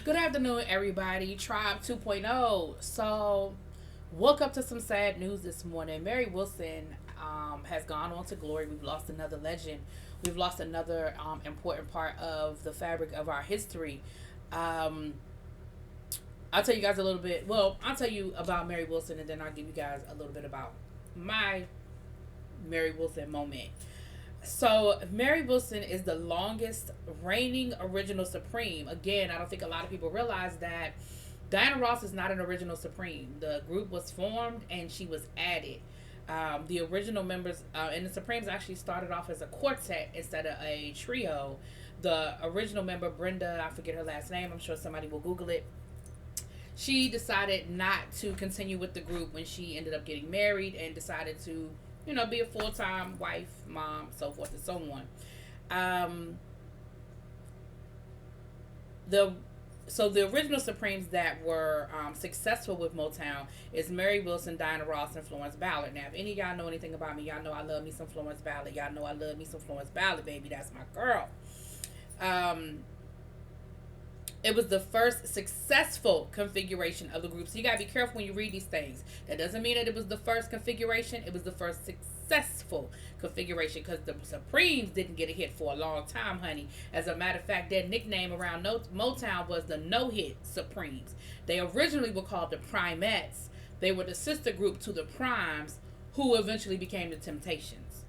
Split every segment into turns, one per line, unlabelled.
Good afternoon, everybody. Tribe 2.0. So, woke up to some sad news this morning. Mary Wilson has gone on to glory. We've lost another legend. We've lost another important part of the fabric of our history. Um, I'll tell you guys a little bit. Well, I'll tell you about Mary Wilson, and then I'll give you guys a little bit about my Mary Wilson moment. So Mary Wilson is the longest reigning original Supreme. Again, I don't think a lot of people realize that Diana Ross is not an original Supreme. The group was formed and she was added. The original members and the Supremes actually started off as a quartet instead of a trio. The original member, Brenda, I forget her last name. I'm sure somebody will Google it. She decided not to continue with the group when she ended up getting married and decided to, be a full time wife, mom, so forth and so on. Um, the the original Supremes that were successful with Motown is Mary Wilson, Diana Ross, and Florence Ballard. Now, if any of y'all know anything about me, y'all know I love me some Florence Ballard. Y'all know I love me some Florence Ballard, baby. That's my girl. Um, it was the first successful configuration of the group. So you gotta be careful when you read these things. That doesn't mean that it was the first configuration. It was the first successful configuration because the Supremes didn't get a hit for a long time, honey. As a matter of fact, their nickname around Motown was the No Hit Supremes. They originally were called the Primettes. They were the sister group to the Primes, who eventually became the Temptations.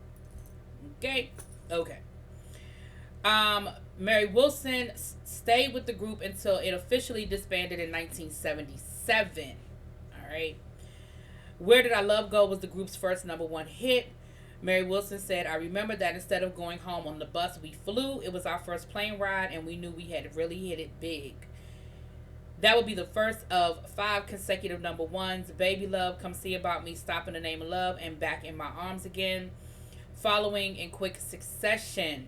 Okay? Okay. Mary Wilson stayed with the group until it officially disbanded in 1977. All right. Where Did I Love Go was the group's first number one hit. Mary Wilson said, I remember that instead of going home on the bus, we flew. It was our first plane ride, and we knew we had really hit it big. That would be the first of 5 consecutive number ones. Baby Love, Come See About Me, Stop in the Name of Love, and Back in My Arms Again, following in quick succession.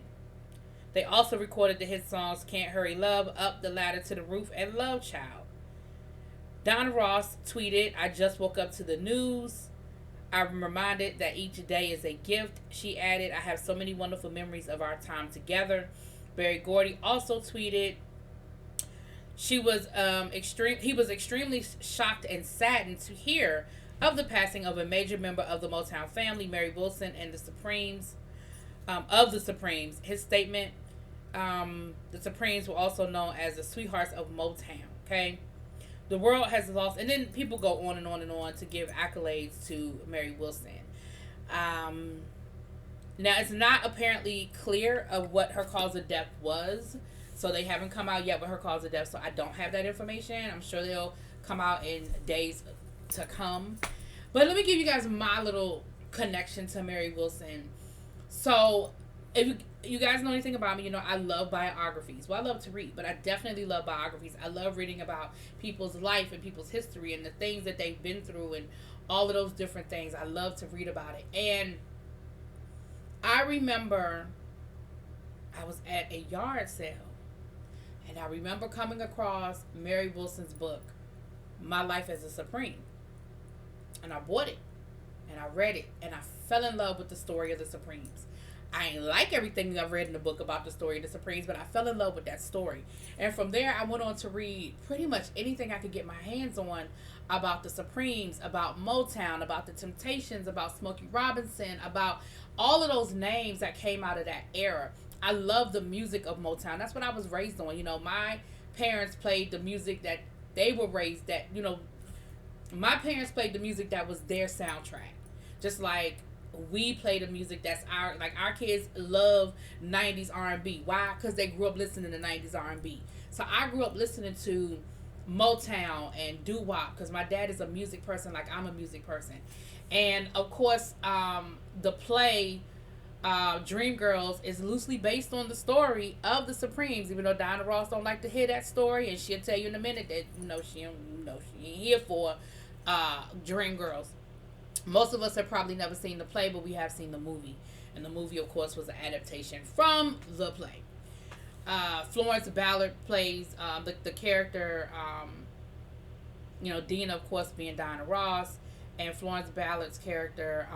They also recorded the hit songs Can't Hurry Love, Up the Ladder to the Roof, and Love Child. Donna Ross tweeted, I just woke up to the news. I'm reminded that each day is a gift. She added, I have so many wonderful memories of our time together. Berry Gordy also tweeted, he was extremely shocked and saddened to hear of the passing of a major member of the Motown family, Mary Wilson, and the Supremes, of the Supremes. His statement, the Supremes were also known as the sweethearts of Motown. Okay, the world has lost, and then people go on and on and on to give accolades to Mary Wilson. Um, Now it's not apparently clear of what her cause of death was, so they haven't come out yet with her cause of death. So I don't have that information. I'm sure they'll come out in days to come. But let me give you guys my little connection to Mary Wilson. So, if you guys know anything about me, I love biographies. Well, I love to read, but I definitely love biographies. I love reading about people's life and people's history and the things that they've been through and all of those different things. I love to read about it. And I remember I was at a yard sale and I remember coming across Mary Wilson's book, My Life as a Supreme. And I bought it and I read it and I fell in love with the story of the Supremes. I ain't like everything I've read in the book about the story of the Supremes, but I fell in love with that story. And from there, I went on to read pretty much anything I could get my hands on about the Supremes, about Motown, about the Temptations, about Smokey Robinson, about all of those names that came out of that era. I love the music of Motown. That's what I was raised on. My parents played the music that they were raised that, my parents played the music that was their soundtrack. Just like we play the music that's our kids love 90s R&B. Why? Because they grew up listening to 90s R&B. So I grew up listening to Motown and doo-wop because my dad is a music person like I'm a music person. And of course, the play Dreamgirls is loosely based on the story of the Supremes, even though Diana Ross don't like to hear that story, and she'll tell you in a minute that she ain't here for Dreamgirls. Most of us have probably never seen the play, but we have seen the movie, and the movie, of course, was an adaptation from the play. Florence Ballard plays the character, Dina, of course, being Diana Ross, and Florence Ballard's character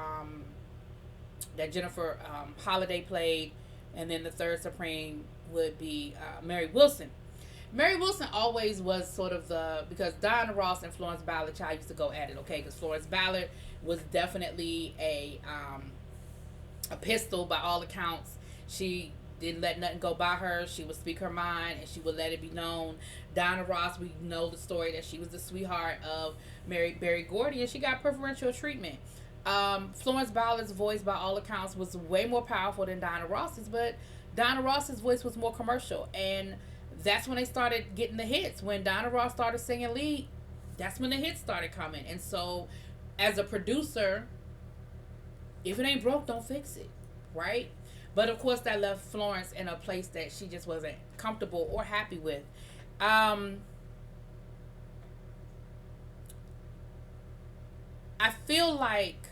that Jennifer Holliday played, and then the third Supreme would be Mary Wilson. Mary Wilson always was sort of the, because Diana Ross and Florence Ballard Child used to go at it, okay? Because Florence Ballard was definitely a pistol by all accounts. She didn't let nothing go by her. She would speak her mind and she would let it be known. Diana Ross, we know the story that she was the sweetheart of Berry Gordy, and she got preferential treatment. Florence Ballard's voice, by all accounts, was way more powerful than Diana Ross's, but Diana Ross's voice was more commercial, and that's when they started getting the hits. When Diana Ross started singing lead, that's when the hits started coming. And so, as a producer, if it ain't broke, don't fix it, right? But of course, that left Florence in a place that she just wasn't comfortable or happy with. I feel like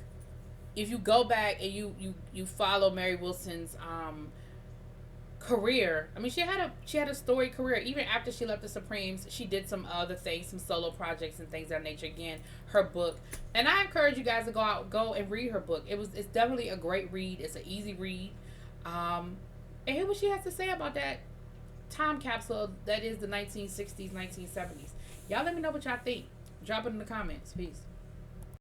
if you go back and you follow Mary Wilson's career, I mean, she had a storied career. Even after she left the Supremes, she did some other things, some solo projects and things of that nature. Again, her book, and I encourage you guys to go and read her book. It's definitely a great read. It's an easy read. And hear what she has to say about that time capsule that is the 1960s, 1970s. Y'all let me know what y'all think. Drop it in the comments. Peace.